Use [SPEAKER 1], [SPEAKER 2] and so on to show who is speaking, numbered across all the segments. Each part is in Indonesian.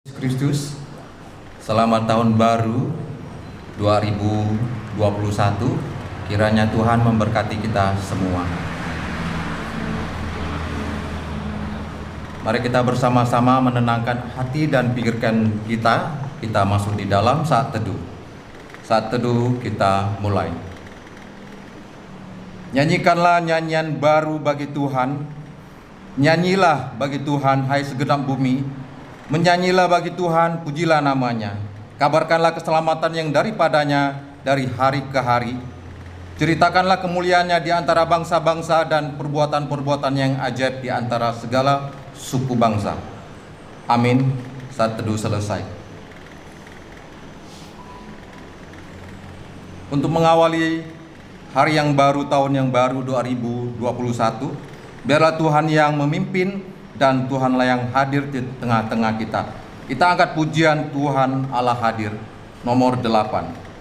[SPEAKER 1] Kristus. Selamat tahun baru 2021. Kiranya Tuhan memberkati kita semua. Mari kita bersama-sama menenangkan hati dan pikirkan kita. Kita masuk di dalam saat teduh. Saat teduh kita mulai. Nyanyikanlah nyanyian baru bagi Tuhan. Nyanyilah bagi Tuhan, hai segenap bumi. Menyanyilah bagi Tuhan, pujilah namanya. Kabarkanlah keselamatan yang daripadanya dari hari ke hari. Ceritakanlah kemuliaannya di antara bangsa-bangsa dan perbuatan-perbuatan yang ajaib di antara segala suku bangsa. Amin. Saat teduh selesai. Untuk mengawali hari yang baru, tahun yang baru 2021, biarlah Tuhan yang memimpin dan Tuhanlah yang hadir di tengah-tengah kita. Kita angkat pujian Tuhan Allah hadir, nomor 8.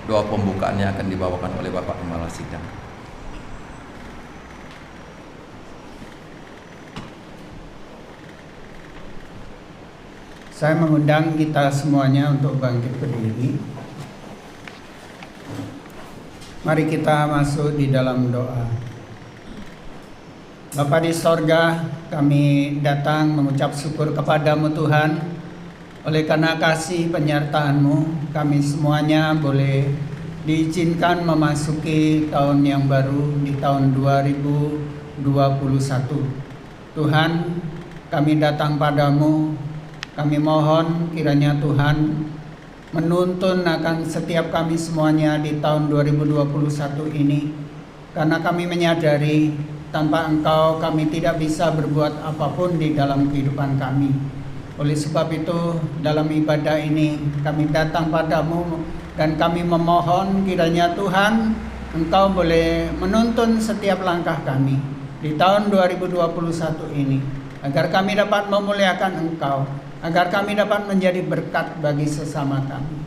[SPEAKER 1] Doa pembukaannya akan dibawakan oleh Bapak Kepala Sidang.
[SPEAKER 2] Saya mengundang kita semuanya untuk bangkit berdiri. Mari kita masuk di dalam doa. Bapa di sorga, kami datang mengucap syukur kepadamu Tuhan. Oleh karena kasih penyertaan-Mu, kami semuanya boleh diizinkan memasuki tahun yang baru di tahun 2021. Tuhan, kami datang padamu, kami mohon kiranya Tuhan menuntun akan setiap kami semuanya di tahun 2021 ini. Karena kami menyadari tanpa Engkau kami tidak bisa berbuat apapun di dalam kehidupan kami. Oleh sebab itu dalam ibadah ini kami datang padamu dan kami memohon kiranya Tuhan Engkau boleh menuntun setiap langkah kami di tahun 2021 ini. Agar kami dapat memuliakan Engkau, agar kami dapat menjadi berkat bagi sesama kami.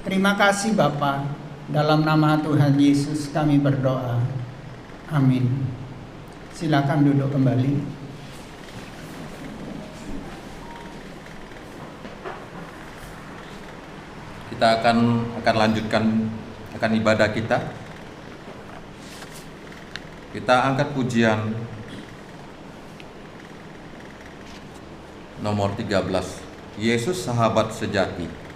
[SPEAKER 2] Terima kasih Bapa, dalam nama Tuhan Yesus kami berdoa. Amin. Silakan duduk kembali.
[SPEAKER 1] Kita akan lanjutkan ibadah kita. Kita angkat pujian nomor 13. Yesus sahabat sejati.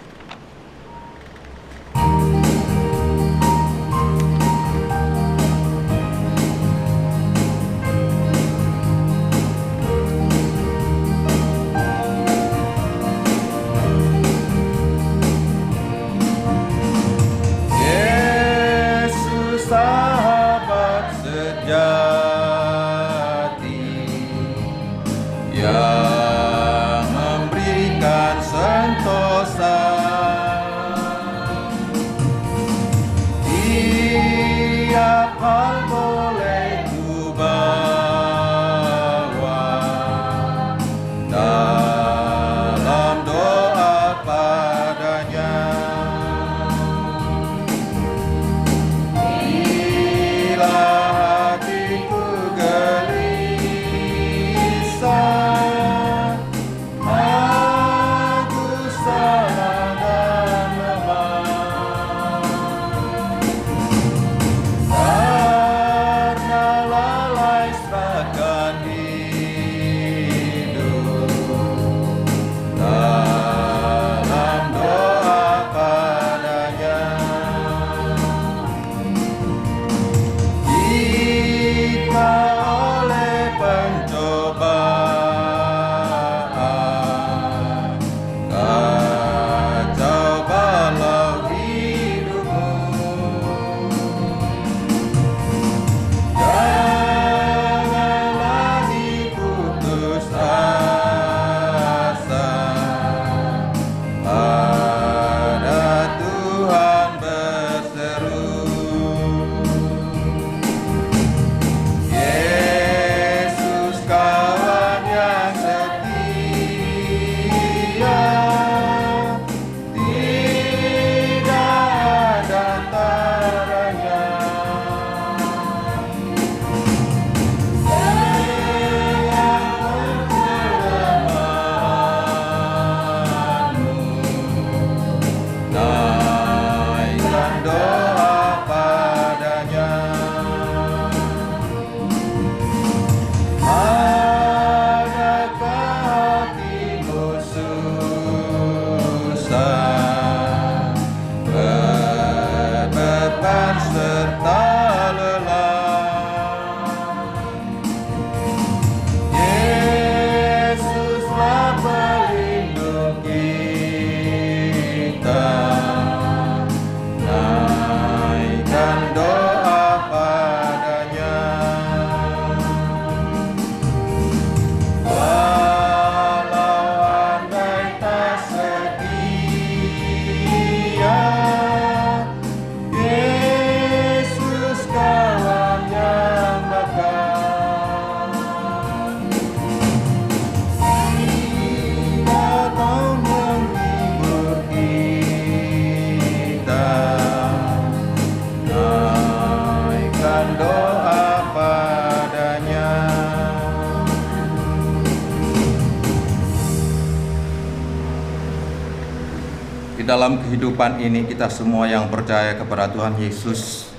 [SPEAKER 1] Dalam kehidupan ini kita semua yang percaya kepada Tuhan Yesus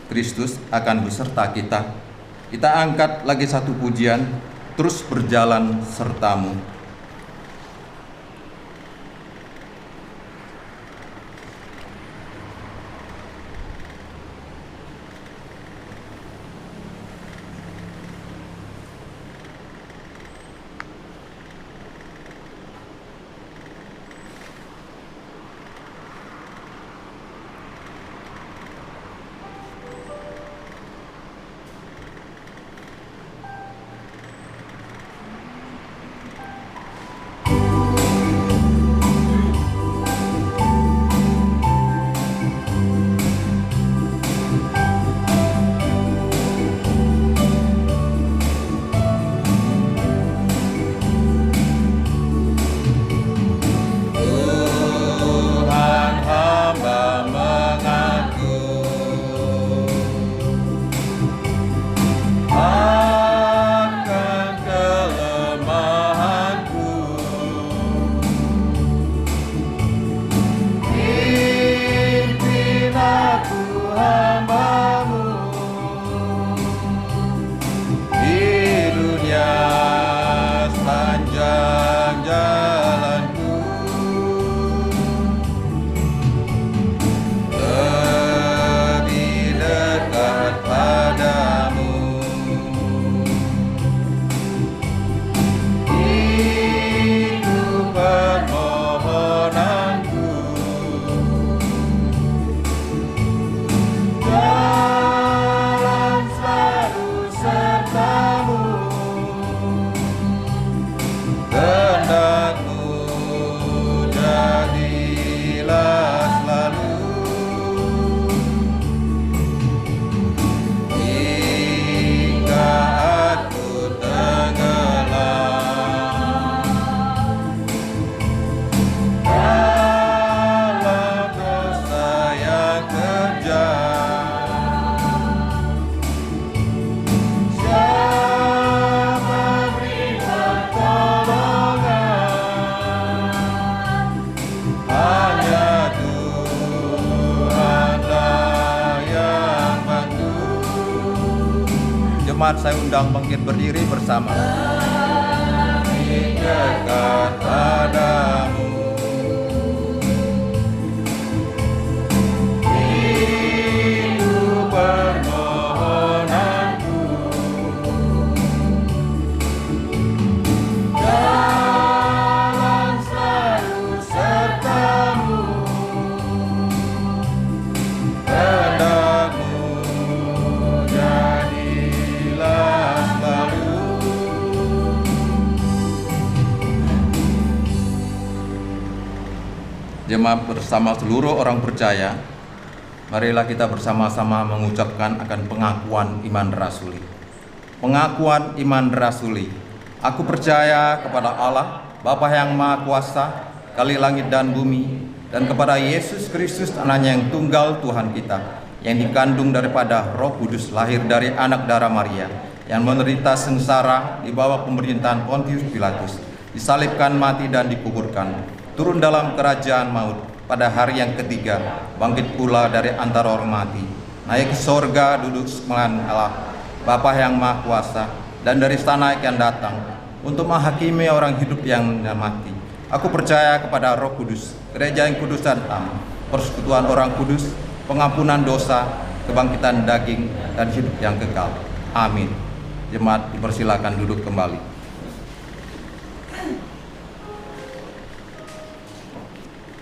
[SPEAKER 1] Kristus akan beserta kita Kita angkat lagi satu pujian, terus berjalan sertamu. Saya undang bangkit berdiri bersama. Dekat padamu, itu permohonanku. Jalan selalu sertamu, kehendakmu jemaat bersama seluruh orang percaya, marilah kita bersama-sama mengucapkan akan pengakuan iman rasuli. Pengakuan iman rasuli. Aku percaya kepada Allah, Bapa yang Maha Kuasa, Kali langit dan bumi, dan kepada Yesus Kristus, Anaknya yang tunggal Tuhan kita, yang dikandung daripada Roh Kudus, lahir dari anak darah Maria, yang menderita sengsara di bawah pemerintahan Pontius Pilatus, disalibkan, mati dan dikuburkan, turun dalam kerajaan maut, pada hari yang ketiga bangkit pula dari antara orang mati, naik ke sorga, duduk sebelah Allah Bapa yang Maha Kuasa, dan dari sana akan datang untuk menghakimi orang hidup yang mati. Aku percaya kepada Roh Kudus, gereja yang kudus dan am, persekutuan orang kudus, pengampunan dosa, kebangkitan daging, dan hidup yang kekal. Amin. Jemaat dipersilakan duduk kembali.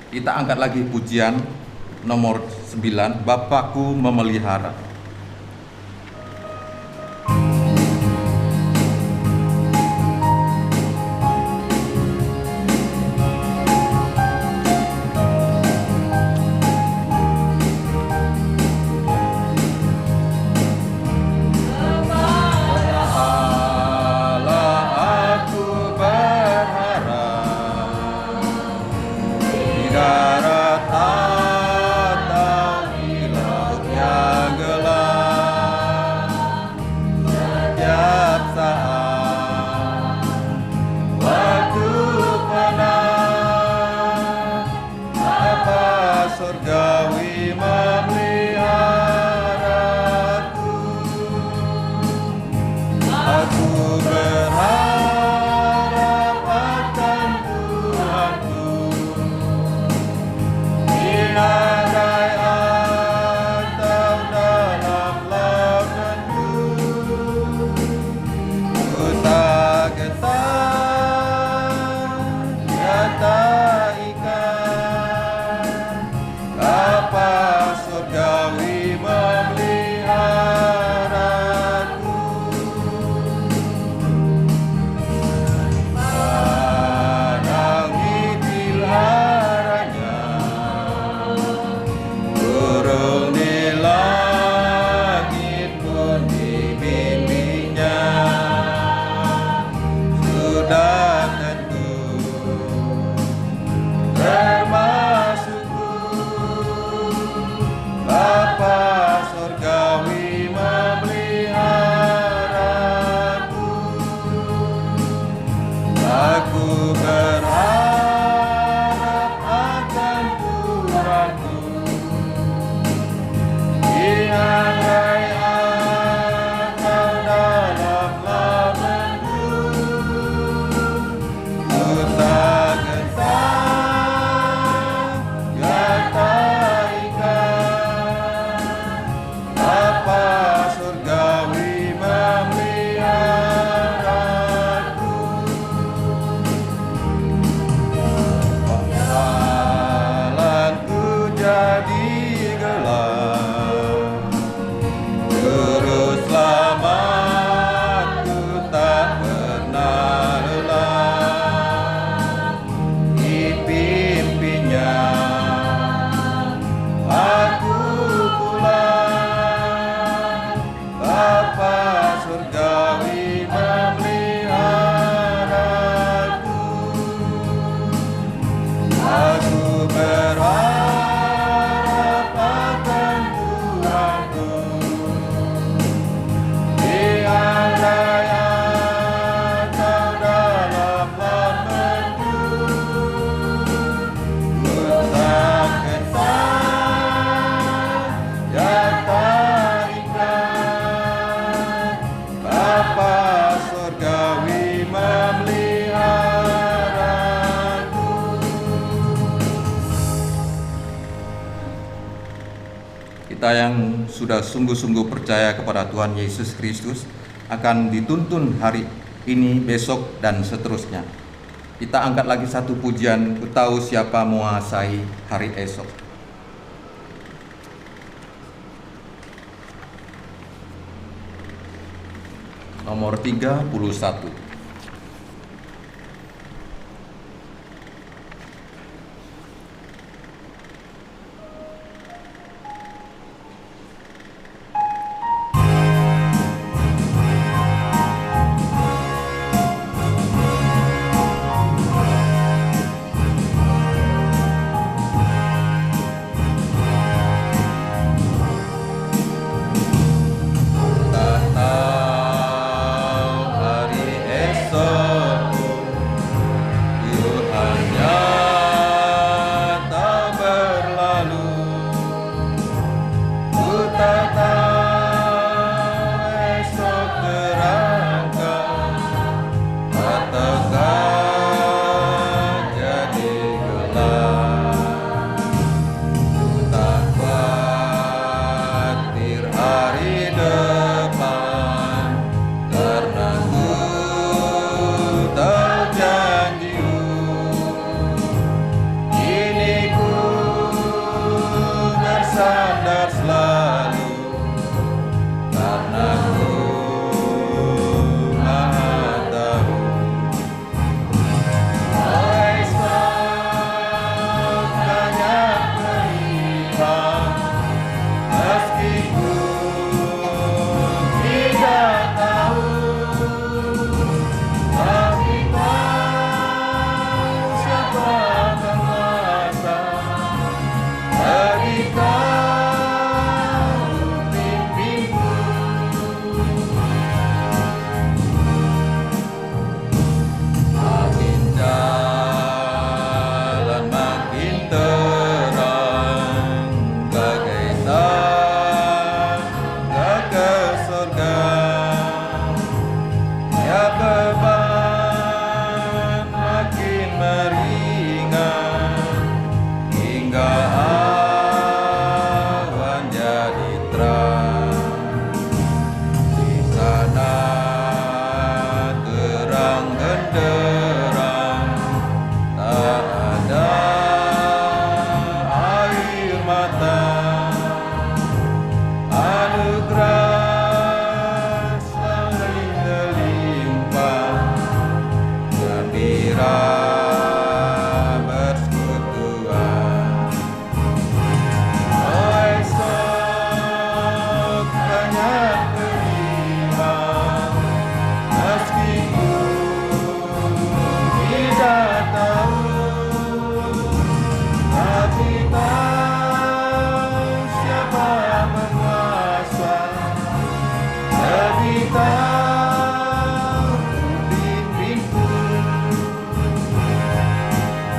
[SPEAKER 1] Kita angkat lagi pujian nomor 9, Bapakku memelihara. kita yang sudah sungguh-sungguh percaya kepada Tuhan Yesus Kristus akan dituntun hari ini, besok, dan seterusnya. Kita angkat lagi satu pujian, Ku tahu siapa menguasai hari esok. Nomor 31.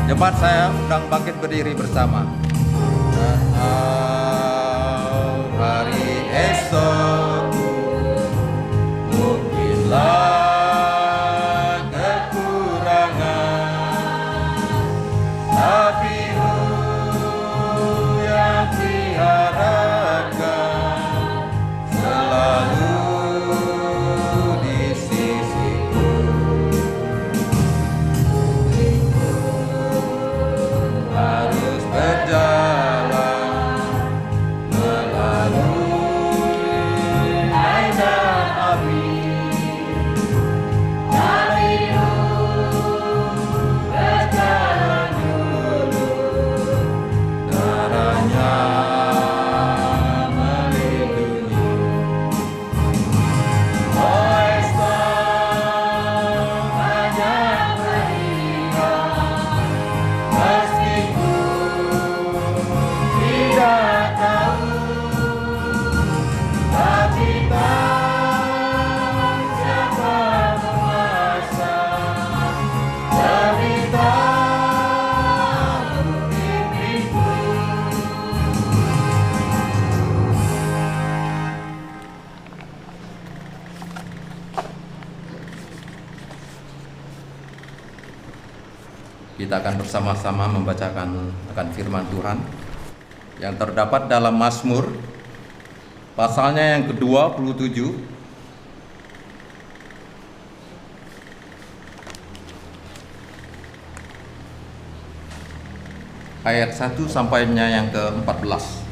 [SPEAKER 1] Jemaat, saya undang bangkit berdiri bersama. Hari esok mungkinlah kekurangan, tapi yang diharapkan selalu di sisiku. Harus berjalan melalui air dan api, tapi berjalan dulu, darahnya melindungi. Oh esok banyak melihat, meskipun tidak tahu, tapi tahu siapa penguasa cerita mimpiku. Kita akan bersama-sama membacakan akan firman Tuhan yang terdapat dalam Mazmur Pasalnya yang ke-27 ayat 1 sampainya yang ke-14.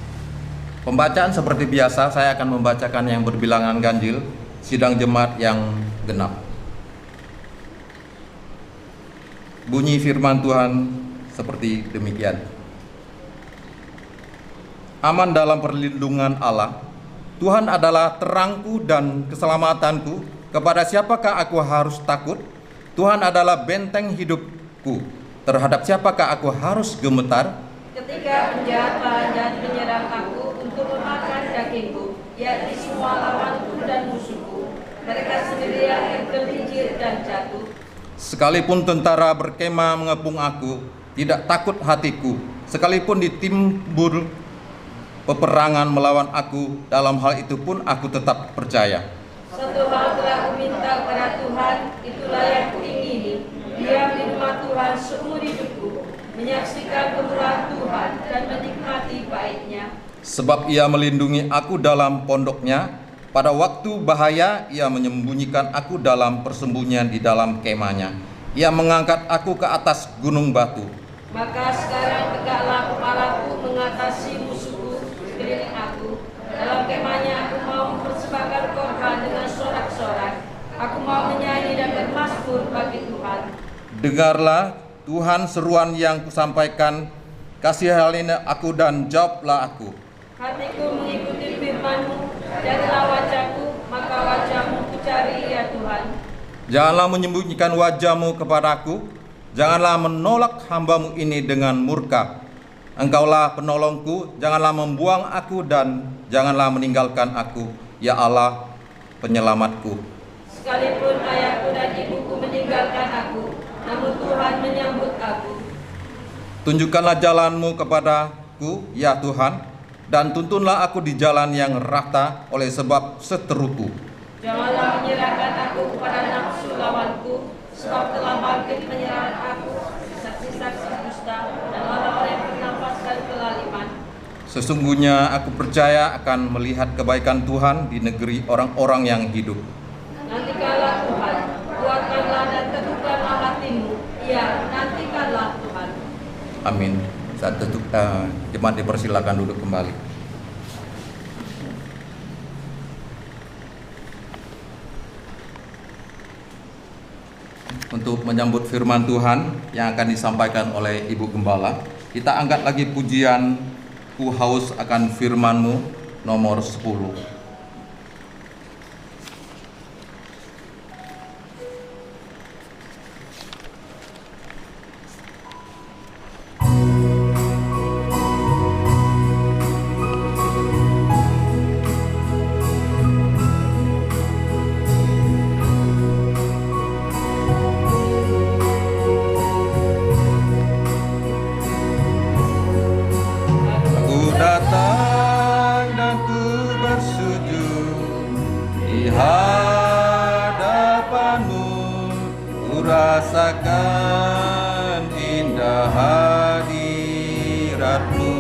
[SPEAKER 1] Pembacaan seperti biasa, saya akan membacakan yang berbilangan ganjil, sidang jemaat yang genap. Bunyi firman Tuhan seperti demikian. Aman dalam perlindungan Allah. Tuhan adalah terangku dan keselamatanku. Kepada siapakah aku harus takut? Tuhan adalah benteng hidupku. Terhadap siapakah aku harus gemetar?
[SPEAKER 3] Ketika penjahat dan menyerang aku untuk memakan dagingku, yakni semua lawanku dan musuhku, mereka sendiri yang tergelincir dan jatuh.
[SPEAKER 1] Sekalipun tentara berkemah mengepung aku, tidak takut hatiku. Sekalipun ditimbul peperangan melawan aku, dalam hal itu pun aku tetap percaya.
[SPEAKER 3] Satu hal telah kuminta kepada Tuhan, itulah yang kuingini, diam di rumah Tuhan seumur hidupku, menyaksikan kemurahan Tuhan dan menikmati baiknya.
[SPEAKER 1] Sebab Ia melindungi aku dalam pondoknya, pada waktu bahaya Ia menyembunyikan aku dalam persembunyian di dalam kemahnya. Ia mengangkat aku ke atas gunung batu.
[SPEAKER 3] Maka sekarang tegaklah kepalaku mengatasi musuhku sekeliling aku. Dalam kemahnya aku mau mempersembahkan korban dengan sorak-sorak. Aku mau menyanyi dan bermazmur bagi Tuhan.
[SPEAKER 1] Dengarlah Tuhan seruan yang kusampaikan, kasihanilah aku dan jawablah aku.
[SPEAKER 3] Hatiku mengikuti firman-Mu, jadilah wajahku, maka wajah-Mu kucari ya Tuhan.
[SPEAKER 1] Janganlah menyembunyikan wajah-Mu kepadaku, janganlah menolak hamba-Mu ini dengan murka. Engkaulah penolongku, janganlah membuang aku dan janganlah meninggalkan aku, ya Allah penyelamatku.
[SPEAKER 3] Sekalipun ayahku dan ibuku meninggalkan aku, namun Tuhan menyambut aku.
[SPEAKER 1] Tunjukkanlah jalan-Mu kepadaku, ya Tuhan, dan tuntunlah aku di jalan yang rata oleh sebab seteruku.
[SPEAKER 3] Janganlah menyerahkan aku kepada nafsu lawanku, sebab telah bangkit menyerang aku saksi-saksi dusta dan orang-orang yang bernapaskan kelaliman.
[SPEAKER 1] Sesungguhnya aku percaya akan melihat kebaikan Tuhan di negeri orang-orang yang hidup.
[SPEAKER 3] Nantikanlah Tuhan, kuatkanlah dan teguhkanlah hatimu. Ya, nantikanlah Tuhan.
[SPEAKER 1] Amin. Saat tutup, jemaat dipersilakan duduk kembali. Untuk menyambut firman Tuhan yang akan disampaikan oleh Ibu Gembala, kita angkat lagi pujian Ku Haus Akan Firman-Mu nomor 10. Rasakan indah hadirat-Mu.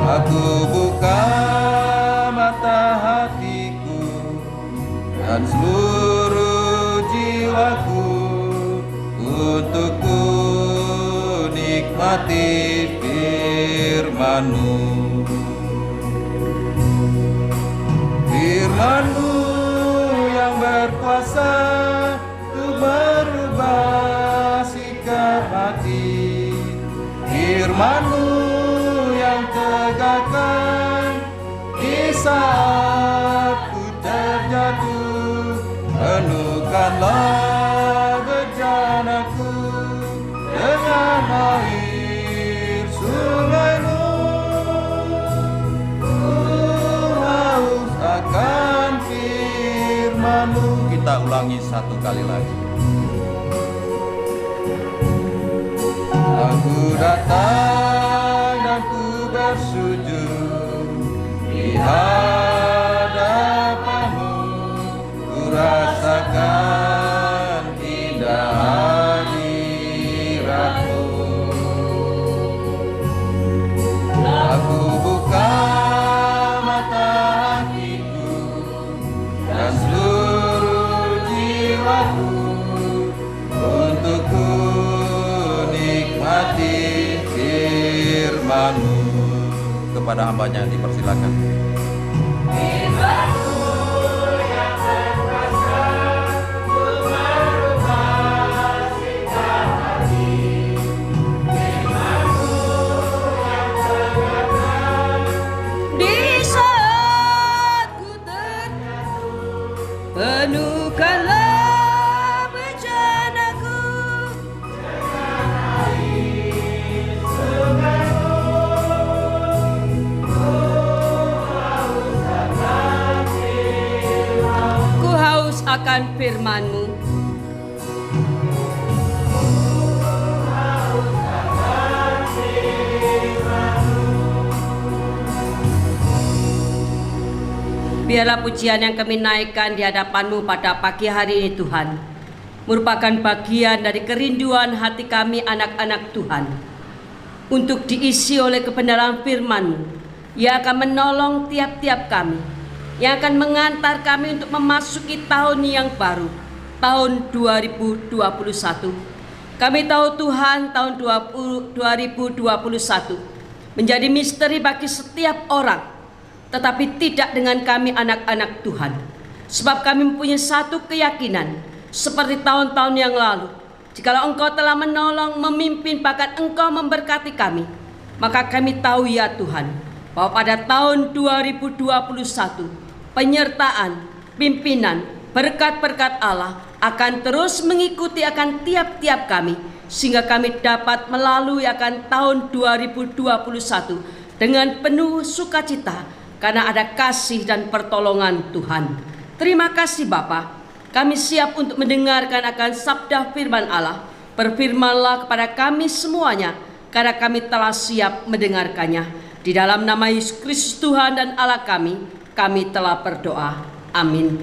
[SPEAKER 1] Aku buka mata hatiku dan seluruh jiwaku untuk ku nikmati firman-Mu. Firman-Mu yang berkuasa untuk merubah sikap hati. Firman-Mu yang tegakkan di saat ku terjatuh. Penuhkanlah bejanaku dengan air sungai-Mu. Ku haus akan firman-Mu. Kita ulangi satu kali lagi. Aku datang dan ku bersujud di hadapan-Mu. Ku rasakan indah hadirat-Mu. Aku buka firman-Mu. Kepada hambanya dipersilakan.
[SPEAKER 3] Penuhkanlah bencanaku, ku haus akan firman-Mu. Biarlah pujian yang kami naikkan di hadapan-Mu pada pagi hari ini Tuhan merupakan bagian dari kerinduan hati kami anak-anak Tuhan untuk diisi oleh kebenaran firman-Mu yang akan menolong tiap-tiap kami, yang akan mengantar kami untuk memasuki tahun yang baru, tahun 2021. Kami tahu Tuhan, tahun 2021 menjadi misteri bagi setiap orang, tetapi tidak dengan kami anak-anak Tuhan. Sebab kami mempunyai satu keyakinan, seperti tahun-tahun yang lalu, jikalau Engkau telah menolong, memimpin, bahkan Engkau memberkati kami, maka kami tahu ya Tuhan, bahwa pada tahun 2021, penyertaan, pimpinan, berkat-berkat Allah akan terus mengikuti akan tiap-tiap kami, sehingga kami dapat melalui akan tahun 2021 dengan penuh sukacita, karena ada kasih dan pertolongan Tuhan. Terima kasih Bapa. Kami siap untuk mendengarkan akan sabda firman Allah. Berfirmanlah kepada kami semuanya, karena kami telah siap mendengarkannya. Di dalam nama Yesus Kristus Tuhan dan Allah kami telah berdoa. Amin.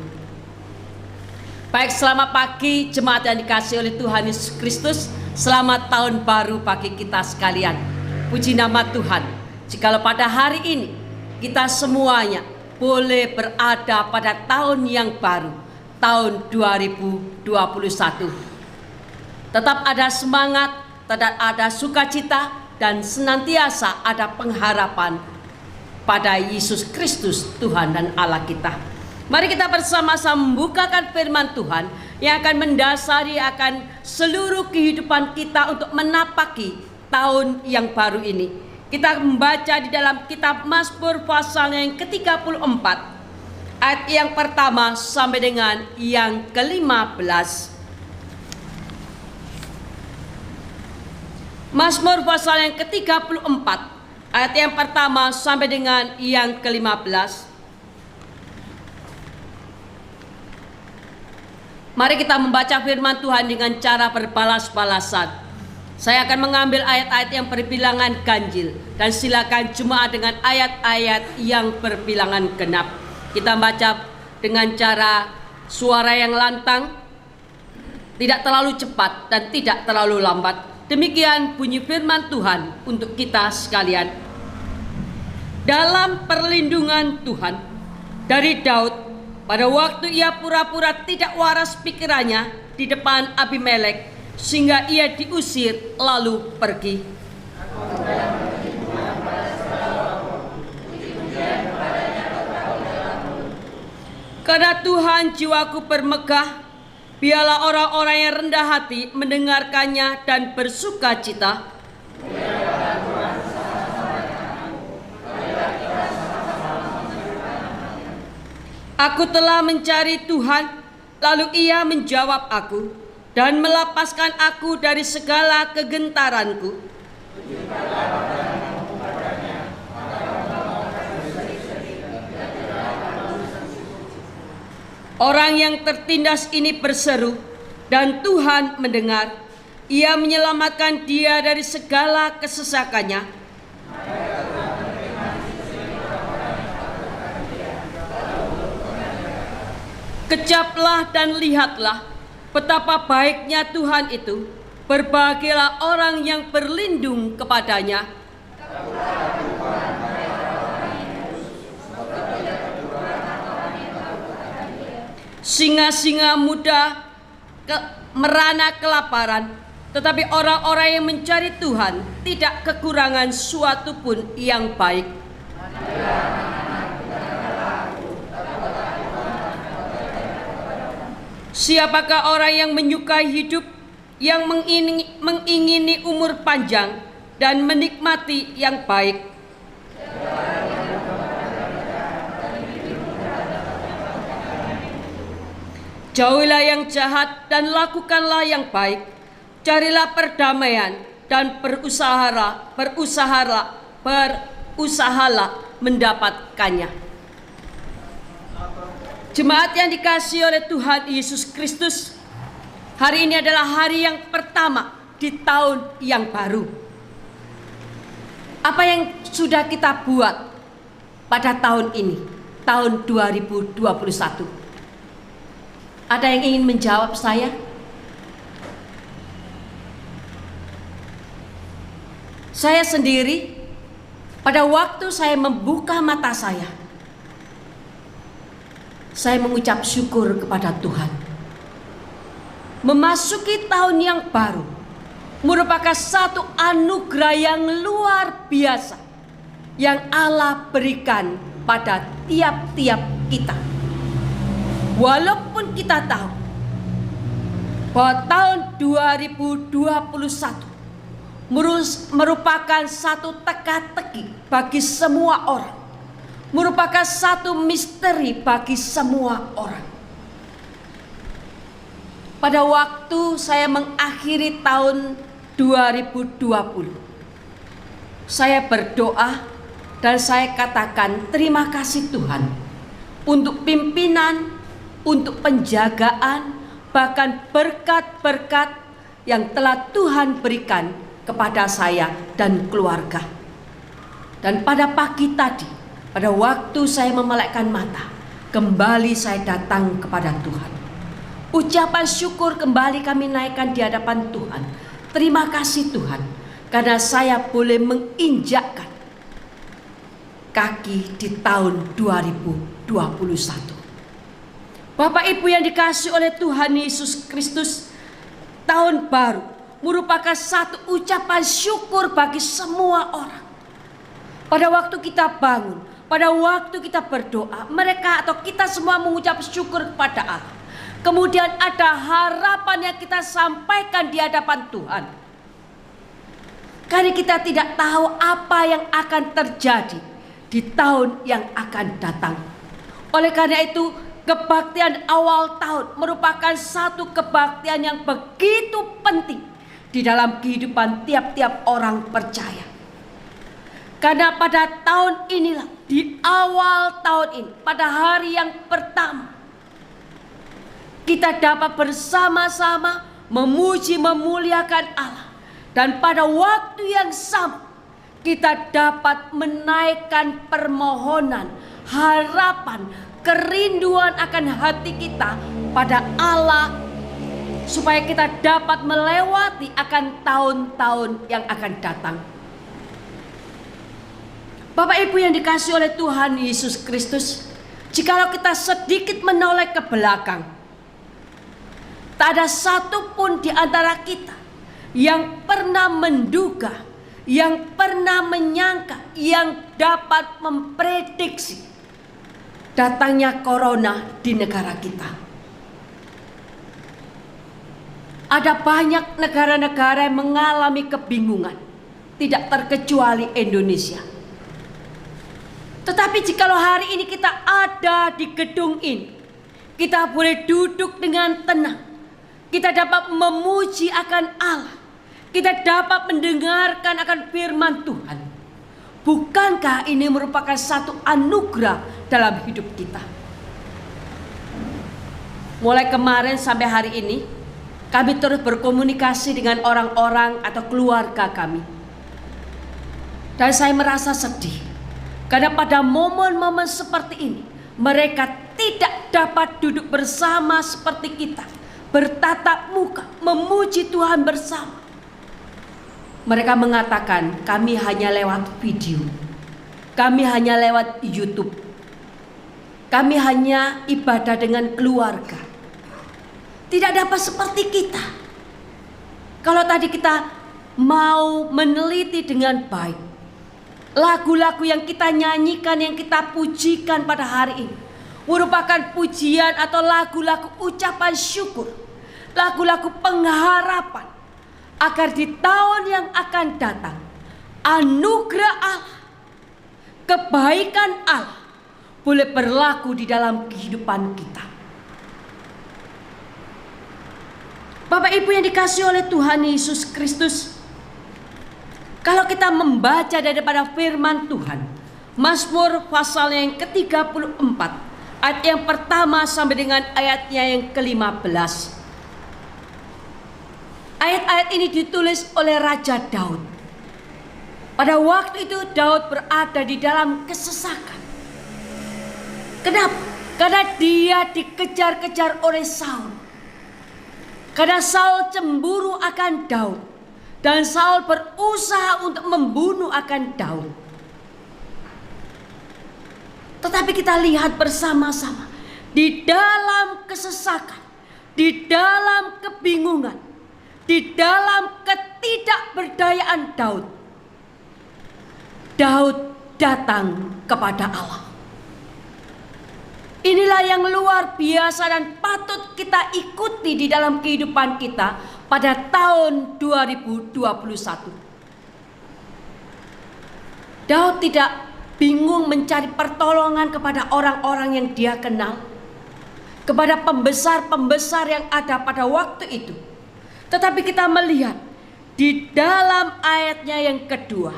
[SPEAKER 3] Baik, selamat pagi jemaat yang dikasihi oleh Tuhan Yesus Kristus. Selamat tahun baru bagi kita sekalian. Puji nama Tuhan. Jikalau pada hari ini kita semuanya boleh berada pada tahun yang baru, tahun 2021. Tetap ada semangat, tetap ada sukacita, dan senantiasa ada pengharapan pada Yesus Kristus Tuhan dan Allah kita. Mari kita bersama-sama membukakan firman Tuhan yang akan mendasari akan seluruh kehidupan kita untuk menapaki tahun yang baru ini. Kita membaca di dalam kitab Mazmur pasal yang ke-34 ayat yang pertama sampai dengan yang ke-15. Mazmur pasal yang ke-34 ayat yang pertama sampai dengan yang ke-15. Mari kita membaca firman Tuhan dengan cara berbalas-balasan. Saya akan mengambil ayat-ayat yang berbilangan ganjil, dan silakan jemaat dengan ayat-ayat yang berbilangan genap. Kita baca dengan cara suara yang lantang, tidak terlalu cepat dan tidak terlalu lambat. Demikian bunyi firman Tuhan untuk kita sekalian. Dalam perlindungan Tuhan, dari Daud, pada waktu ia pura-pura tidak waras pikirannya di depan Abimelek, sehingga ia diusir lalu pergi. Karena Tuhan jiwaku bermegah, biarlah orang-orang yang rendah hati mendengarkannya dan bersuka cita. Aku telah mencari Tuhan, lalu ia menjawab aku dan melepaskan aku dari segala kegentaranku. Orang yang tertindas ini berseru, dan Tuhan mendengar. Ia menyelamatkan dia dari segala kesesakannya. Kejaplah dan lihatlah betapa baiknya Tuhan itu. Berbahagialah orang yang berlindung kepadanya. Singa-singa muda merana kelaparan, Tetapi orang-orang yang mencari Tuhan tidak kekurangan suatu pun yang baik. Siapakah orang yang menyukai hidup, yang mengingini umur panjang dan menikmati yang baik? Jauhilah yang jahat dan lakukanlah yang baik. Carilah perdamaian dan berusahalah mendapatkannya. Jemaat yang dikasihi oleh Tuhan Yesus Kristus, hari ini adalah hari yang pertama di tahun yang baru. Apa yang sudah kita buat pada tahun ini, tahun 2021? Ada yang ingin menjawab saya? Saya sendiri, pada waktu saya membuka mata saya mengucap syukur kepada Tuhan. Memasuki tahun yang baru merupakan satu anugerah yang luar biasa yang Allah berikan pada tiap-tiap kita. Walaupun kita tahu bahwa tahun 2021 merupakan satu teka-teki bagi semua orang, merupakan satu misteri bagi semua orang. Pada waktu saya mengakhiri tahun 2020, saya berdoa dan saya katakan terima kasih Tuhan untuk pimpinan, untuk penjagaan, bahkan berkat-berkat yang telah Tuhan berikan kepada saya dan keluarga. Dan pada pagi tadi, pada waktu saya memelekkan mata, kembali saya datang kepada Tuhan. Ucapan syukur kembali kami naikkan di hadapan Tuhan. Terima kasih Tuhan, karena saya boleh menginjakkan kaki di tahun 2021. Bapak Ibu yang dikasihi oleh Tuhan Yesus Kristus, tahun baru merupakan satu ucapan syukur bagi semua orang. Pada waktu kita bangun, pada waktu kita berdoa, mereka atau kita semua mengucap syukur kepada Allah. Kemudian ada harapan yang kita sampaikan di hadapan Tuhan. Karena kita tidak tahu apa yang akan terjadi di tahun yang akan datang. Oleh karena itu, kebaktian awal tahun merupakan satu kebaktian yang begitu penting di dalam kehidupan tiap-tiap orang percaya. Karena pada tahun inilah, di awal tahun ini, pada hari yang pertama, kita dapat bersama-sama memuji memuliakan Allah. Dan pada waktu yang sama, kita dapat menaikkan permohonan, harapan, kerinduan akan hati kita pada Allah, supaya kita dapat melewati akan tahun-tahun yang akan datang. Bapak Ibu yang dikasihi oleh Tuhan Yesus Kristus, jikalau kita sedikit menoleh ke belakang, tak ada satupun di antara kita yang pernah menduga, yang pernah menyangka, yang dapat memprediksi datangnya corona di negara kita. Ada banyak negara-negara yang mengalami kebingungan, tidak terkecuali Indonesia. Tetapi jikalau hari ini kita ada di gedung ini, kita boleh duduk dengan tenang, kita dapat memuji akan Allah, kita dapat mendengarkan akan firman Tuhan. Bukankah ini merupakan satu anugerah dalam hidup kita? Mulai kemarin sampai hari ini, kami terus berkomunikasi dengan orang-orang atau keluarga kami. Dan saya merasa sedih, karena pada momen-momen seperti ini, mereka tidak dapat duduk bersama seperti kita, bertatap muka, memuji Tuhan bersama. Mereka mengatakan, kami hanya lewat video, kami hanya lewat YouTube, kami hanya ibadah dengan keluarga. Tidak dapat seperti kita.
[SPEAKER 4] Kalau tadi kita mau meneliti dengan baik, lagu-lagu yang kita nyanyikan, yang kita pujikan pada hari ini merupakan pujian atau lagu-lagu ucapan syukur, lagu-lagu pengharapan agar di tahun yang akan datang anugerah Allah, kebaikan Allah boleh berlaku di dalam kehidupan kita. Bapak Ibu yang dikasihi oleh Tuhan Yesus Kristus, kalau kita membaca daripada firman Tuhan, Mazmur pasal yang ke-34, ayat yang pertama sampai dengan ayatnya yang ke-15. Ayat-ayat ini ditulis oleh Raja Daud. Pada waktu itu Daud berada di dalam kesesakan. Kenapa? Karena dia dikejar-kejar oleh Saul. Karena Saul cemburu akan Daud, dan Saul berusaha untuk membunuh akan Daud. Tetapi kita lihat bersama-sama, di dalam kesesakan, di dalam kebingungan, di dalam ketidakberdayaan Daud, Daud datang kepada Allah. Inilah yang luar biasa dan patut kita ikuti di dalam kehidupan kita pada tahun 2021. Daud tidak bingung mencari pertolongan kepada orang-orang yang dia kenal, kepada pembesar-pembesar yang ada pada waktu itu. Tetapi kita melihat di dalam ayatnya yang kedua,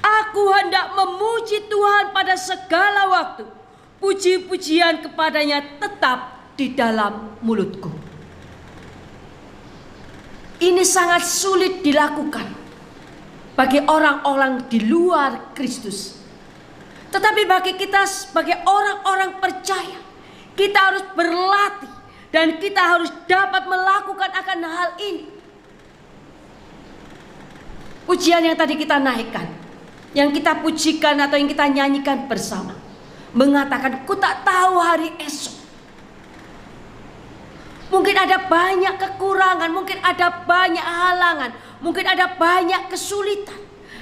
[SPEAKER 4] aku hendak memuji Tuhan pada segala waktu, puji-pujian kepadanya tetap di dalam mulutku. Ini sangat sulit dilakukan bagi orang-orang di luar Kristus. Tetapi bagi kita sebagai orang-orang percaya, kita harus berlatih dan kita harus dapat melakukan akan hal ini. Pujian yang tadi kita naikkan, yang kita pujikan atau yang kita nyanyikan bersama, mengatakan, ku tak tahu hari esok. Mungkin ada banyak kekurangan, mungkin ada banyak halangan, mungkin ada banyak kesulitan.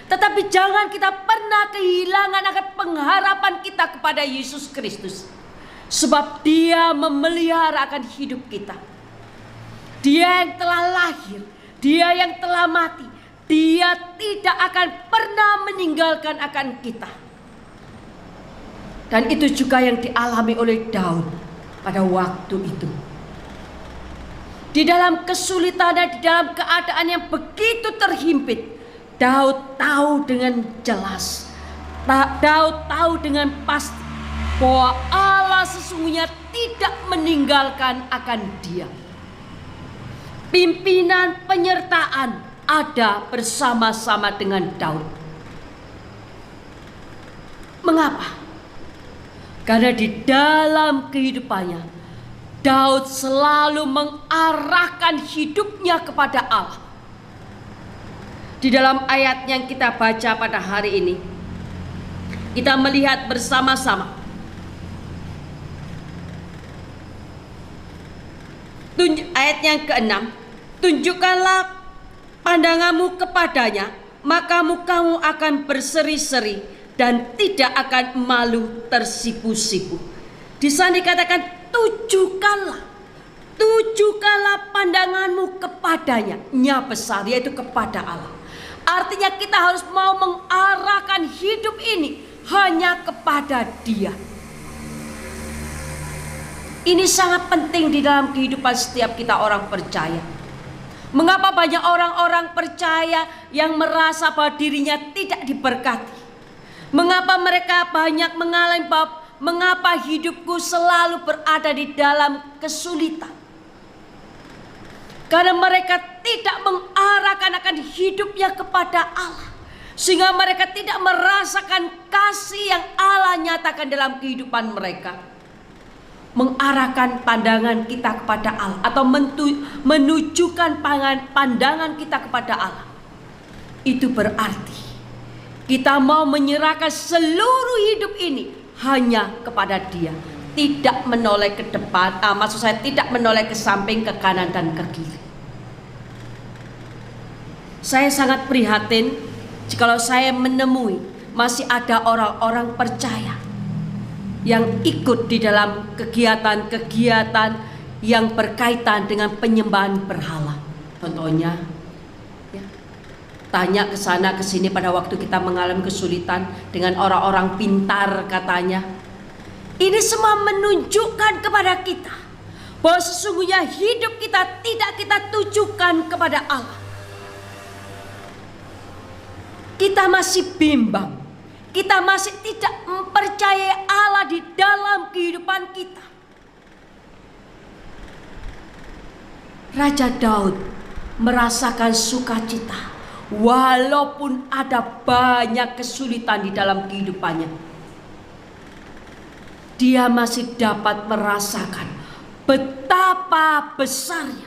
[SPEAKER 4] Tetapi jangan kita pernah kehilangan akan pengharapan kita kepada Yesus Kristus. Sebab Dia memelihara akan hidup kita. Dia yang telah lahir, Dia yang telah mati, Dia tidak akan pernah meninggalkan akan kita. Dan itu juga yang dialami oleh Daud pada waktu itu. Di dalam kesulitan dan di dalam keadaan yang begitu terhimpit, Daud tahu dengan jelas, Daud tahu dengan pasti bahwa Allah sesungguhnya tidak meninggalkan akan dia. Pimpinan penyertaan ada bersama-sama dengan Daud. Mengapa? Karena di dalam kehidupannya Daud selalu mengarahkan hidupnya kepada Allah. Di dalam ayat yang kita baca pada hari ini, kita melihat bersama-sama ayat yang ke-6, tunjukkanlah pandanganmu kepadanya, maka mukamu akan berseri-seri dan tidak akan malu tersipu-sipu. Di sana dikatakan tujukanlah pandanganmu kepadanya, nya besar, yaitu kepada Allah. Artinya kita harus mau mengarahkan hidup ini hanya kepada Dia. Ini sangat penting di dalam kehidupan setiap kita orang percaya. Mengapa banyak orang-orang percaya yang merasa bahwa dirinya tidak diberkati? Mengapa mereka banyak mengalami bahwa mengapa hidupku selalu berada di dalam kesulitan? Karena mereka tidak mengarahkan akan hidupnya kepada Allah, sehingga mereka tidak merasakan kasih yang Allah nyatakan dalam kehidupan mereka. Mengarahkan pandangan kita kepada Allah atau menunjukkan pandangan kita kepada Allah, itu berarti kita mau menyerahkan seluruh hidup ini hanya kepada Dia, tidak menoleh ke depan, maksud saya tidak menoleh ke samping, ke kanan dan ke kiri. Saya sangat prihatin jikalau saya menemui masih ada orang-orang percaya yang ikut di dalam kegiatan-kegiatan yang berkaitan dengan penyembahan berhala. Contohnya, ya, tanya ke sana ke sini pada waktu kita mengalami kesulitan dengan orang-orang pintar katanya. Ini semua menunjukkan kepada kita bahwa sesungguhnya hidup kita tidak kita tujukan kepada Allah. Kita masih bimbang, kita masih tidak mempercayai Allah di dalam kehidupan kita. Raja Daud merasakan sukacita walaupun ada banyak kesulitan di dalam kehidupannya. Dia masih dapat merasakan betapa besarnya,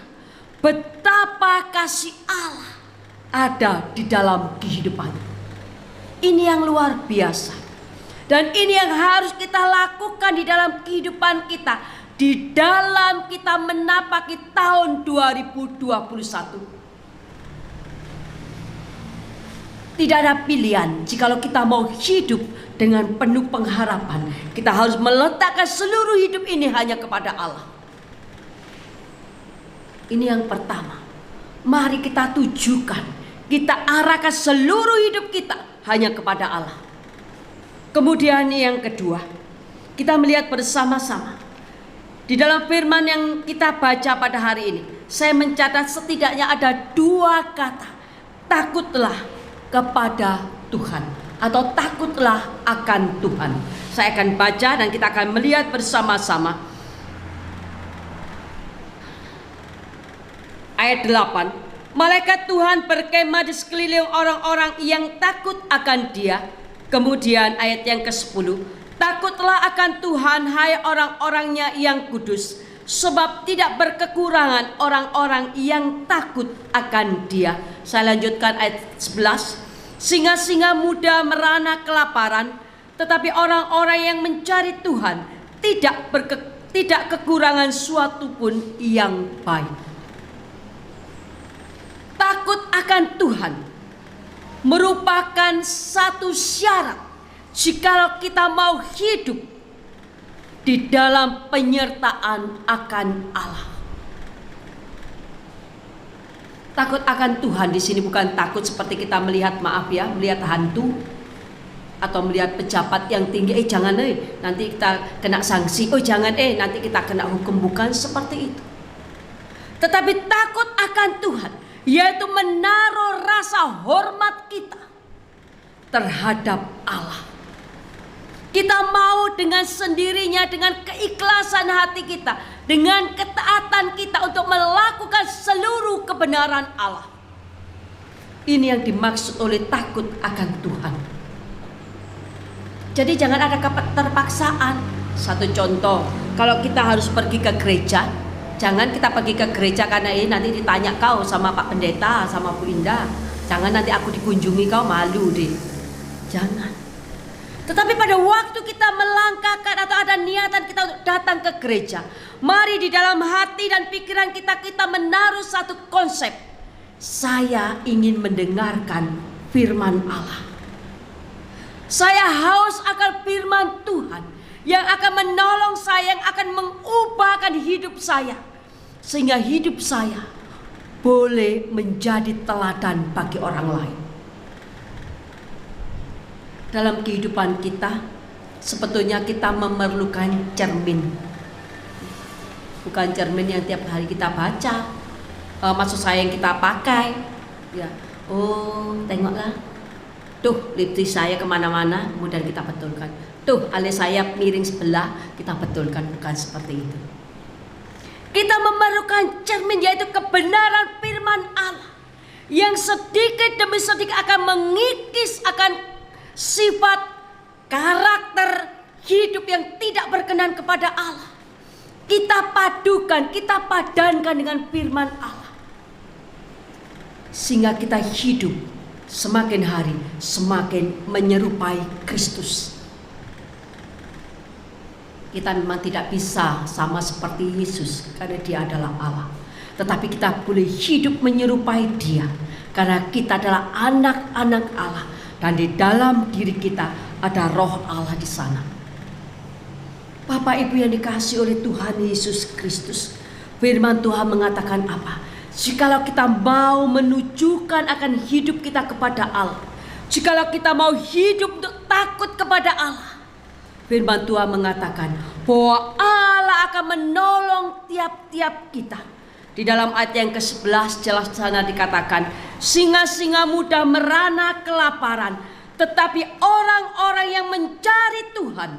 [SPEAKER 4] betapa kasih Allah ada di dalam kehidupannya. Ini yang luar biasa. Dan ini yang harus kita lakukan di dalam kehidupan kita, di dalam kita menapaki tahun 2021. Tidak ada pilihan jikalau kita mau hidup dengan penuh pengharapan. Kita harus meletakkan seluruh hidup ini hanya kepada Allah. Ini yang pertama. Mari kita tujukan, kita arahkan seluruh hidup kita hanya kepada Allah. Kemudian yang kedua, kita melihat bersama-sama di dalam firman yang kita baca pada hari ini. Saya mencatat setidaknya ada 2 kata. Takutlah kepada Tuhan atau takutlah akan Tuhan. Saya akan baca dan kita akan melihat bersama-sama. Ayat 8. Malaikat Tuhan berkemah di sekeliling orang-orang yang takut akan Dia. Kemudian ayat yang ke-10. Takutlah akan Tuhan hai orang-orangnya yang kudus, sebab tidak berkekurangan orang-orang yang takut akan Dia. Saya lanjutkan ayat 11. Singa-singa muda merana kelaparan, tetapi orang-orang yang mencari Tuhan tidak kekurangan suatu pun yang baik. Takut akan Tuhan merupakan satu syarat jikalau kita mau hidup di dalam penyertaan akan Allah. Takut akan Tuhan di sini bukan takut seperti kita melihat, maaf ya, melihat hantu atau melihat pejabat yang tinggi. Jangan nanti kita kena sanksi. Jangan nanti kita kena hukum. Bukan seperti itu. Tetapi takut akan Tuhan, yaitu menaruh rasa hormat kita terhadap Allah. Kita mau dengan sendirinya, dengan keikhlasan hati kita, dengan ketaatan kita untuk melakukan seluruh kebenaran Allah. Ini yang dimaksud oleh takut akan Tuhan. Jadi jangan ada keterpaksaan. Satu contoh, kalau kita harus pergi ke gereja, jangan kita pergi ke gereja karena nanti ditanya kau sama Pak Pendeta, sama Bu Indah. Jangan nanti aku dikunjungi kau malu deh. Jangan. Tetapi pada waktu kita melangkahkan atau ada niatan kita untuk datang ke gereja, mari di dalam hati dan pikiran kita menaruh satu konsep. Saya ingin mendengarkan firman Allah. Saya haus akan firman Tuhan yang akan menolong saya, yang akan mengubahkan hidup saya, sehingga hidup saya boleh menjadi teladan bagi orang lain. Dalam kehidupan kita, sebetulnya kita memerlukan cermin. Bukan cermin yang tiap hari kita baca, maksud saya yang kita pakai. Ya, tengoklah, tuh lipstick saya kemana-mana, kemudian kita betulkan. Tuh alis saya miring sebelah, kita betulkan. Bukan seperti itu. Kita memerlukan cermin, yaitu kebenaran firman Allah, yang sedikit demi sedikit akan mengikis akan sifat, karakter hidup yang tidak berkenan kepada Allah. Kita padukan, kita padankan dengan firman Allah, sehingga kita hidup semakin hari semakin menyerupai Kristus. Kita memang tidak bisa sama seperti Yesus karena Dia adalah Allah, tetapi kita boleh hidup menyerupai Dia Karena kita adalah anak-anak Allah dan di dalam diri kita ada roh Allah di sana. Bapak Ibu yang dikasihi oleh Tuhan Yesus Kristus, firman Tuhan mengatakan apa? Jikalau kita mau menunjukkan akan hidup kita kepada Allah, jikalau kita mau hidup untuk takut kepada Allah, firman Tuhan mengatakan bahwa Allah akan menolong tiap-tiap kita. Di dalam ayat yang ke-11 jelas sana dikatakan, singa-singa muda merana kelaparan, tetapi orang-orang yang mencari Tuhan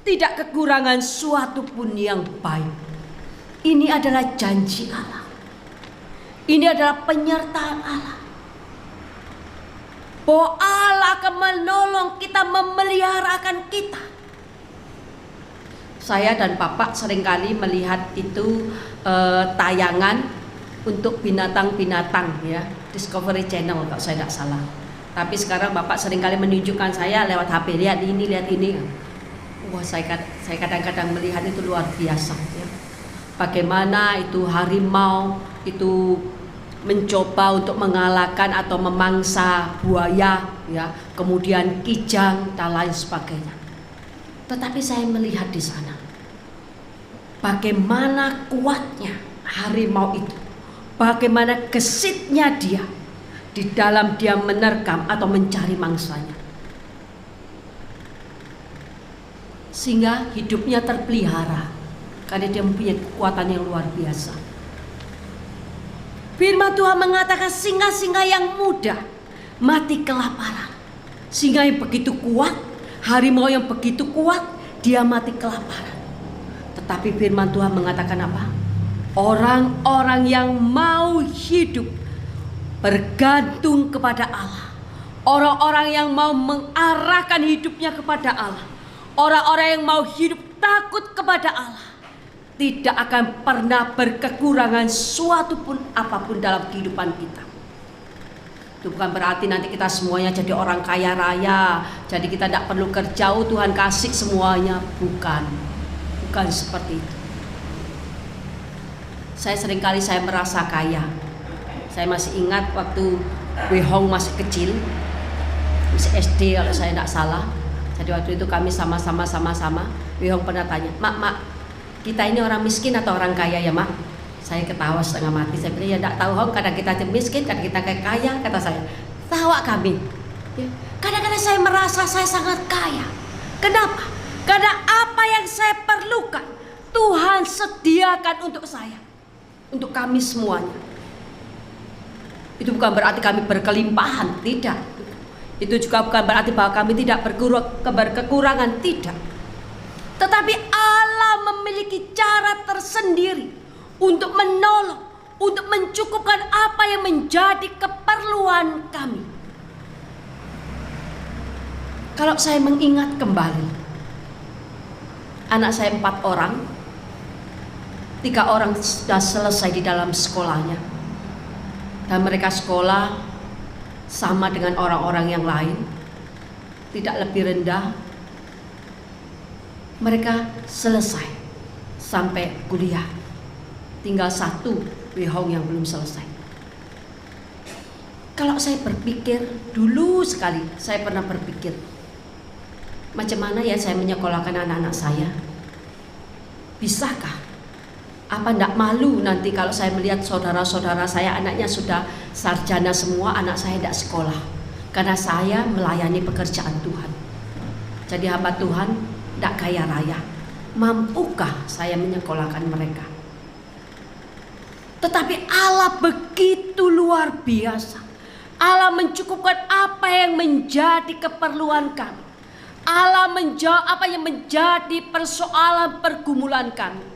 [SPEAKER 4] tidak kekurangan suatu pun yang baik. Ini adalah janji Allah. Ini adalah penyertaan Allah. Bahwa Allah akan menolong kita, memeliharakan kita. Saya dan Bapak seringkali melihat itu tayangan untuk binatang-binatang ya, Discovery Channel kalau saya tidak salah. Tapi sekarang Bapak seringkali menunjukkan saya lewat HP, lihat ini, lihat ini. Wah, saya kadang-kadang melihat itu luar biasa ya. Bagaimana itu harimau itu mencoba untuk mengalahkan atau memangsa buaya ya, kemudian kijang dan lain sebagainya. Tetapi saya melihat di sana bagaimana kuatnya harimau itu, bagaimana gesitnya dia di dalam dia menerkam atau mencari mangsanya, sehingga hidupnya terpelihara karena dia mempunyai kekuatan yang luar biasa. Firman Tuhan mengatakan singa-singa yang muda mati kelaparan. Singa yang begitu kuat, harimau yang begitu kuat, dia mati kelaparan. Tetapi firman Tuhan mengatakan apa? Orang-orang yang mau hidup bergantung kepada Allah, orang-orang yang mau mengarahkan hidupnya kepada Allah, orang-orang yang mau hidup takut kepada Allah, tidak akan pernah berkekurangan suatu pun apapun dalam kehidupan kita. Itu bukan berarti nanti kita semuanya jadi orang kaya raya, jadi kita tidak perlu kerja, Tuhan kasih semuanya. Bukan seperti itu. Saya seringkali saya merasa kaya. Saya masih ingat waktu Wei Hong masih kecil, masih SD kalau saya tidak salah. Jadi waktu itu kami sama-sama. Wei Hong pernah tanya, Mak, kita ini orang miskin atau orang kaya ya Mak? Saya ketawa setengah mati. Saya bilang ya tidak tahu Hong, kadang kita miskin, kadang kita kaya. Kata saya, tawa kami ya. Kadang-kadang saya merasa saya sangat kaya. Kenapa? Karena apa yang saya perlukan Tuhan sediakan untuk saya, untuk kami semuanya. Itu bukan berarti kami berkelimpahan, tidak. Itu juga bukan berarti bahwa kami tidak berkekurangan, tidak. Tetapi Allah memiliki cara tersendiri untuk menolong, untuk mencukupkan apa yang menjadi keperluan kami. Kalau saya mengingat kembali, anak saya 4 orang, 3 orang sudah selesai di dalam sekolahnya. Dan mereka sekolah sama dengan orang-orang yang lain, tidak lebih rendah. Mereka selesai sampai kuliah. Tinggal 1 Wei Hong yang belum selesai. Kalau saya berpikir, dulu sekali saya pernah berpikir, macam mana ya saya menyekolahkan anak-anak saya? Bisakah? Apa enggak malu nanti kalau saya melihat saudara-saudara saya anaknya sudah sarjana semua, anak saya tidak sekolah. Karena saya melayani pekerjaan Tuhan. Jadi hamba Tuhan tidak kaya raya. Mampukah saya menyekolahkan mereka? Tetapi Allah begitu luar biasa. Allah mencukupkan apa yang menjadi keperluan kami. Allah menjawab apa yang menjadi persoalan pergumulan kami.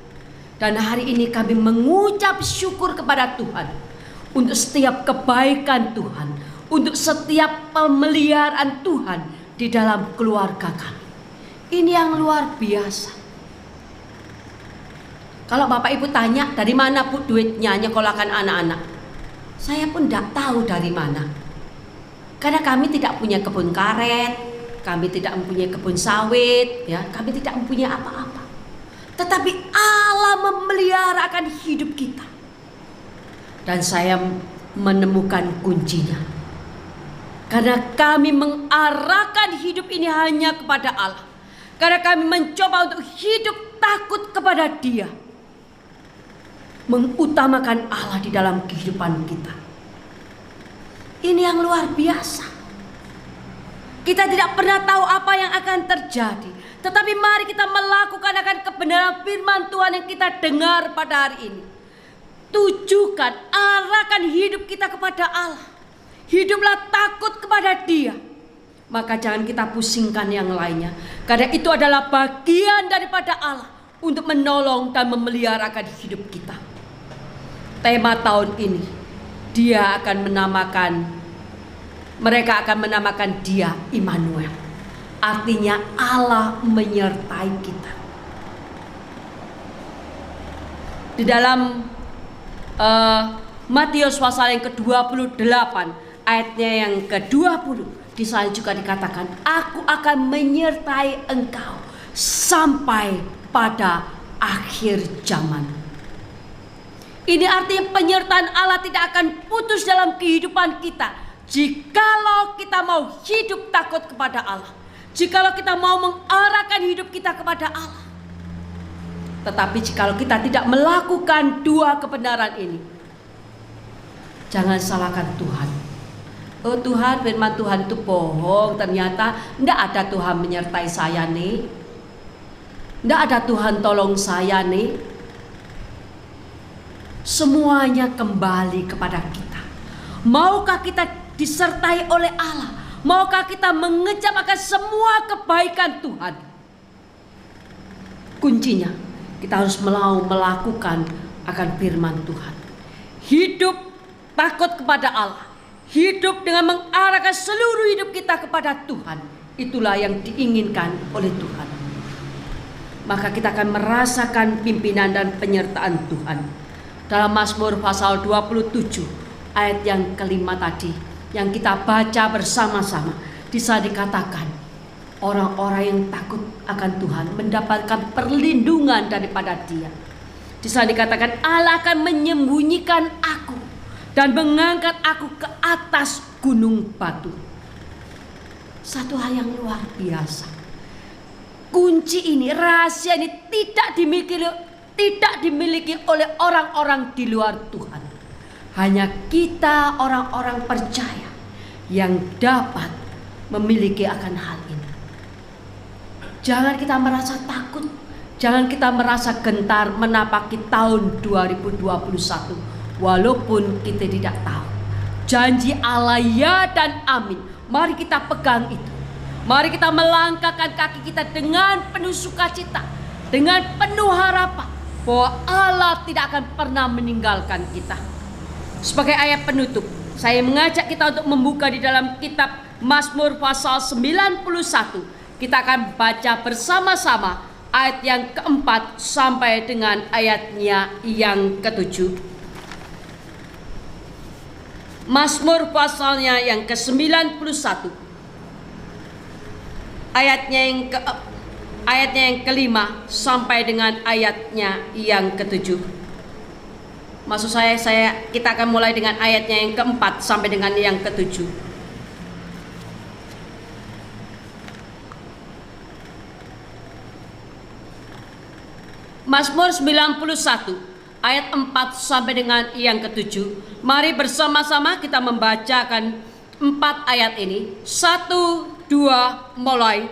[SPEAKER 4] Dan hari ini kami mengucap syukur kepada Tuhan untuk setiap kebaikan Tuhan, untuk setiap pemeliharaan Tuhan di dalam keluarga kami. Ini yang luar biasa. Kalau Bapak Ibu tanya dari mana Bu duitnya nyekolahkan anak-anak, saya pun tidak tahu dari mana. Karena kami tidak punya kebun karet, kami tidak mempunyai kebun sawit, ya, kami tidak mempunyai apa-apa. Tetapi Allah memeliharakan hidup kita. Dan saya menemukan kuncinya. Karena kami mengarahkan hidup ini hanya kepada Allah. Karena kami mencoba untuk hidup takut kepada Dia. Mengutamakan Allah di dalam kehidupan kita. Ini yang luar biasa. Kita tidak pernah tahu apa yang akan terjadi. Tetapi mari kita melakukan akan kebenaran firman Tuhan yang kita dengar pada hari ini. Tujukan, arahkan hidup kita kepada Allah. Hiduplah takut kepada Dia. Maka jangan kita pusingkan yang lainnya. Karena itu adalah bagian daripada Allah untuk menolong dan memeliharakan hidup kita. Tema tahun ini, mereka akan menamakan Dia Immanuel. Artinya Allah menyertai kita. Di dalam Matius pasal yang ke-28 ayatnya yang ke-20 di sana juga dikatakan, aku akan menyertai engkau sampai pada akhir zaman. Ini artinya penyertaan Allah tidak akan putus dalam kehidupan kita. Jikalau kita mau hidup takut kepada Allah. Jikalau kita mau mengarahkan hidup kita kepada Allah. Tetapi jikalau kita tidak melakukan dua kebenaran ini, jangan salahkan Tuhan. Oh Tuhan, firman Tuhan itu bohong. Ternyata tidak ada Tuhan menyertai saya nih. Tidak ada Tuhan tolong saya nih. Semuanya kembali kepada kita. Maukah kita disertai oleh Allah? Maukah kita mengecap akan semua kebaikan Tuhan? Kuncinya, kita harus melakukan akan firman Tuhan. Hidup takut kepada Allah. Hidup dengan mengarahkan seluruh hidup kita kepada Tuhan. Itulah yang diinginkan oleh Tuhan. Maka kita akan merasakan pimpinan dan penyertaan Tuhan. Dalam Mazmur pasal 27 ayat yang kelima tadi, yang kita baca bersama-sama, di sana dikatakan orang-orang yang takut akan Tuhan mendapatkan perlindungan daripada Dia. Di sana dikatakan Allah akan menyembunyikan aku dan mengangkat aku ke atas gunung batu. Satu hal yang luar biasa. Kunci ini, rahasia ini tidak dimiliki oleh orang-orang di luar Tuhan. Hanya kita orang-orang percaya yang dapat memiliki akan hal ini. Jangan kita merasa takut. Jangan kita merasa gentar menapaki tahun 2021. Walaupun kita tidak tahu. Janji Allah ya dan amin. Mari kita pegang itu. Mari kita melangkahkan kaki kita dengan penuh sukacita. Dengan penuh harapan bahwa Allah tidak akan pernah meninggalkan kita. Sebagai ayat penutup, saya mengajak kita untuk membuka di dalam kitab Mazmur pasal 91. Kita akan baca bersama-sama ayat yang keempat sampai dengan ayatnya yang ketujuh. Mazmur pasalnya yang ke-91 ayatnya yang kelima sampai dengan ayatnya yang ketujuh. Maksud kita akan mulai dengan ayatnya yang keempat sampai dengan yang ketujuh. Mazmur 91 ayat 4 sampai dengan yang ketujuh. Mari bersama-sama kita membacakan 4 ayat ini. 1, 2, mulai.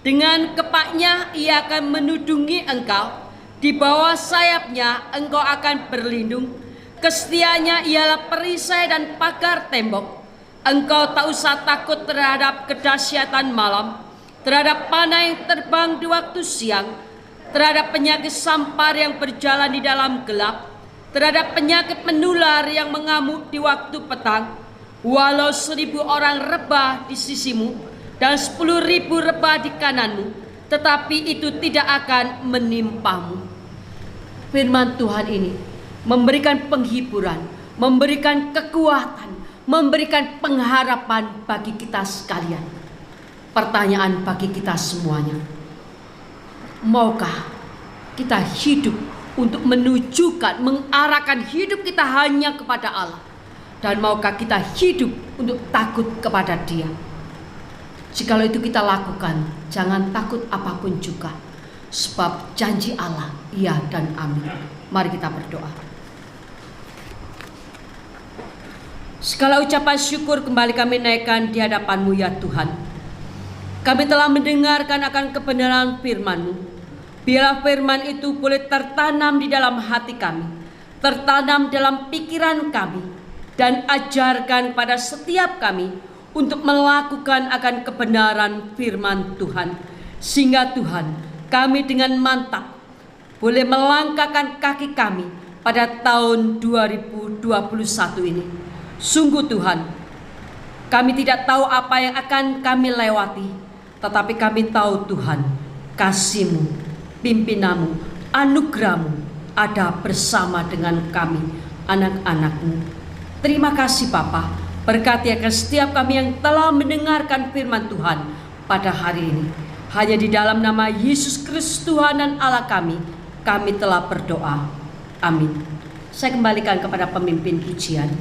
[SPEAKER 4] Dengan kepaknya ia akan menudungi engkau. Di bawah sayapnya engkau akan berlindung. Kesetiaannya ialah perisai dan pagar tembok. Engkau tak usah takut terhadap kedahsyatan malam, terhadap panah yang terbang di waktu siang, terhadap penyakit sampar yang berjalan di dalam gelap, terhadap penyakit menular yang mengamuk di waktu petang. Walau 1000 orang rebah di sisimu dan 10.000 rebah di kananmu, tetapi itu tidak akan menimpamu. Firman Tuhan ini memberikan penghiburan, memberikan kekuatan, memberikan pengharapan bagi kita sekalian. Pertanyaan bagi kita semuanya, maukah kita hidup untuk menunjukkan, mengarahkan hidup kita hanya kepada Allah? Dan maukah kita hidup untuk takut kepada Dia? Jikalau itu kita lakukan, jangan takut apapun juga, sebab janji Allah iya dan amin. Mari kita berdoa. Segala ucapan syukur kembali kami naikkan di hadapan-Mu ya Tuhan. Kami telah mendengarkan akan kebenaran firman-Mu. Biarlah firman itu boleh tertanam di dalam hati kami, tertanam dalam pikiran kami, dan ajarkan pada setiap kami untuk melakukan akan kebenaran firman Tuhan. Sehingga Tuhan, kami dengan mantap boleh melangkahkan kaki kami pada tahun 2021 ini. Sungguh Tuhan, kami tidak tahu apa yang akan kami lewati, tetapi kami tahu Tuhan, kasih-Mu, pimpinan-Mu, anugerah-Mu ada bersama dengan kami, anak-anak-Mu. Terima kasih Bapa, berkati akan setiap kami yang telah mendengarkan firman Tuhan pada hari ini. Hanya di dalam nama Yesus Kristus Tuhan dan Allah kami telah berdoa. Amin. Saya kembalikan kepada pemimpin pujian.